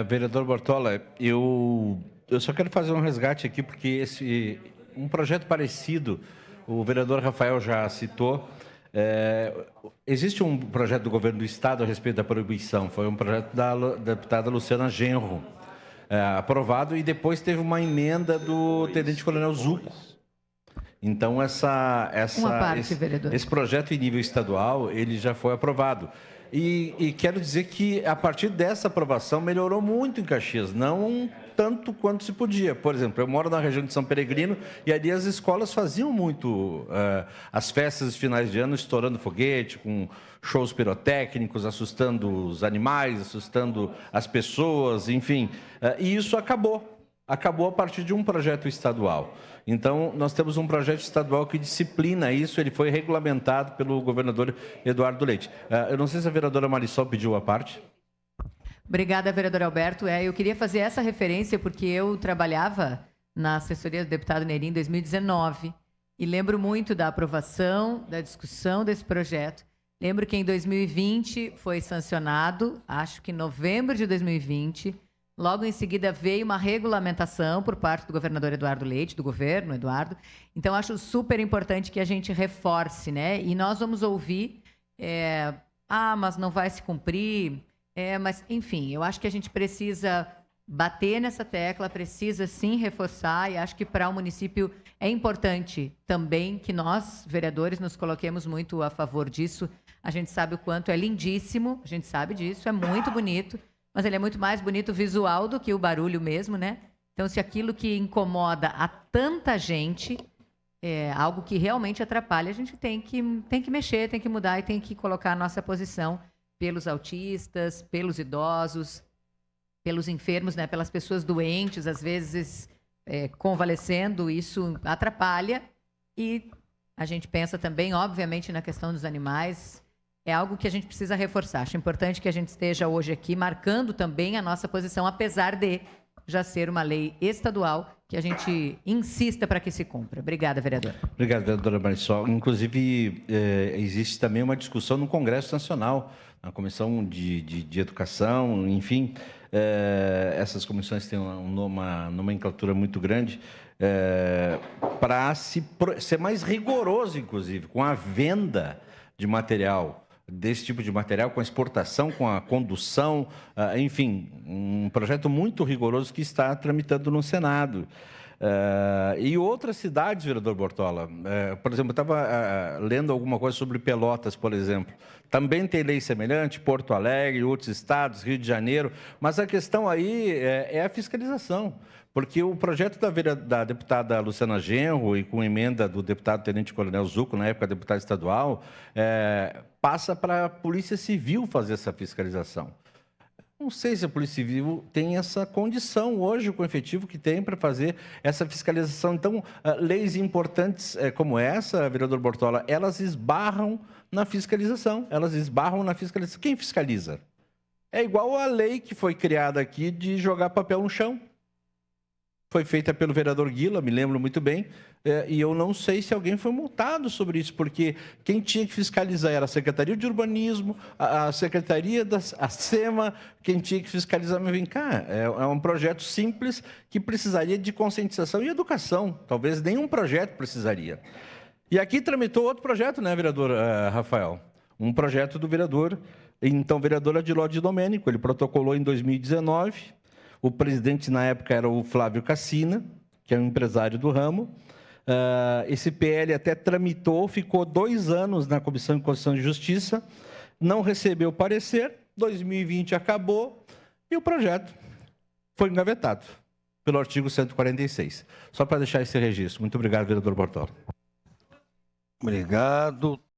Vereador Bortola, eu só quero fazer um resgate aqui, porque um projeto parecido, o vereador Rafael já citou. É, Existe um projeto do governo do estado a respeito da proibição, foi um projeto da deputada Luciana Genro, aprovado, e depois teve uma emenda do tenente-coronel Zuco. Então, Uma parte, vereador. esse projeto em nível estadual, ele já foi aprovado. E quero dizer que, a partir dessa aprovação, melhorou muito em Caxias, não tanto quanto se podia. Por exemplo, eu moro na região de São Peregrino e ali as escolas faziam muito as festas de finais de ano, estourando foguete, com shows pirotécnicos, assustando os animais, assustando as pessoas, enfim. E isso acabou a partir de um projeto estadual. Então, nós temos um projeto estadual que disciplina isso, ele foi regulamentado pelo governador Eduardo Leite. Eu não sei se a vereadora Marisol pediu a parte. Obrigada, vereador Alberto. Eu queria fazer essa referência porque eu trabalhava na assessoria do deputado Neri em 2019 e lembro muito da aprovação, da discussão desse projeto. Lembro que em 2020 foi sancionado, acho que em novembro de 2020. Logo em seguida veio uma regulamentação por parte do governador Eduardo Leite, do governo Eduardo. Então, acho super importante que a gente reforce, né? E nós vamos ouvir, mas não vai se cumprir. Mas, enfim, eu acho que a gente precisa bater nessa tecla, precisa sim reforçar, e acho que para o município é importante também que nós, vereadores, nos coloquemos muito a favor disso. A gente sabe o quanto é lindíssimo, a gente sabe disso, é muito bonito, mas ele é muito mais bonito visual do que o barulho mesmo, né? Então, se aquilo que incomoda a tanta gente é algo que realmente atrapalha, a gente tem que mexer, tem que mudar e tem que colocar a nossa posição pelos autistas, pelos idosos, pelos enfermos, né? Pelas pessoas doentes, às vezes convalescendo, isso atrapalha. E a gente pensa também, obviamente, na questão dos animais. É algo que a gente precisa reforçar. Acho importante que a gente esteja hoje aqui marcando também a nossa posição, apesar de já ser uma lei estadual, que a gente insista para que se cumpra. Obrigada, vereador. Obrigado, vereadora Marisol. Inclusive, existe também uma discussão no Congresso Nacional, na Comissão de Educação, enfim. Essas comissões têm uma nomenclatura muito grande, para ser mais rigoroso, inclusive, com a venda de material, desse tipo de material, com a exportação, com a condução, enfim, um projeto muito rigoroso que está tramitando no Senado. E outras cidades, vereador Bortola, por exemplo, eu estava lendo alguma coisa sobre Pelotas, por exemplo. Também tem lei semelhante, Porto Alegre, outros estados, Rio de Janeiro, mas a questão aí é a fiscalização. Porque o projeto da deputada Luciana Genro, e com emenda do deputado tenente-coronel Zuco, na época deputado estadual, passa para a Polícia Civil fazer essa fiscalização. Não sei se a Polícia Civil tem essa condição hoje, com o efetivo que tem para fazer essa fiscalização. Então, leis importantes como essa, vereador Bortola, elas esbarram na fiscalização. Quem fiscaliza? É igual a lei que foi criada aqui de jogar papel no chão. Foi feita pelo vereador Guila, me lembro muito bem, e eu não sei se alguém foi multado sobre isso, porque quem tinha que fiscalizar era a Secretaria de Urbanismo, a Secretaria a SEMA, quem tinha que fiscalizar. Mas vem cá, é um projeto simples que precisaria de conscientização e educação, talvez nenhum projeto precisaria. E aqui tramitou outro projeto, né, vereador Rafael? Um projeto do vereador, então vereador Adiló de Domênico, ele protocolou em 2019, o presidente, na época, era o Flávio Cassina, que é um empresário do ramo. Esse PL até tramitou, ficou 2 anos na Comissão de Constituição e Justiça, não recebeu parecer, 2020 acabou, e o projeto foi engavetado pelo artigo 146. Só para deixar esse registro. Muito obrigado, vereador Bortola. Obrigado.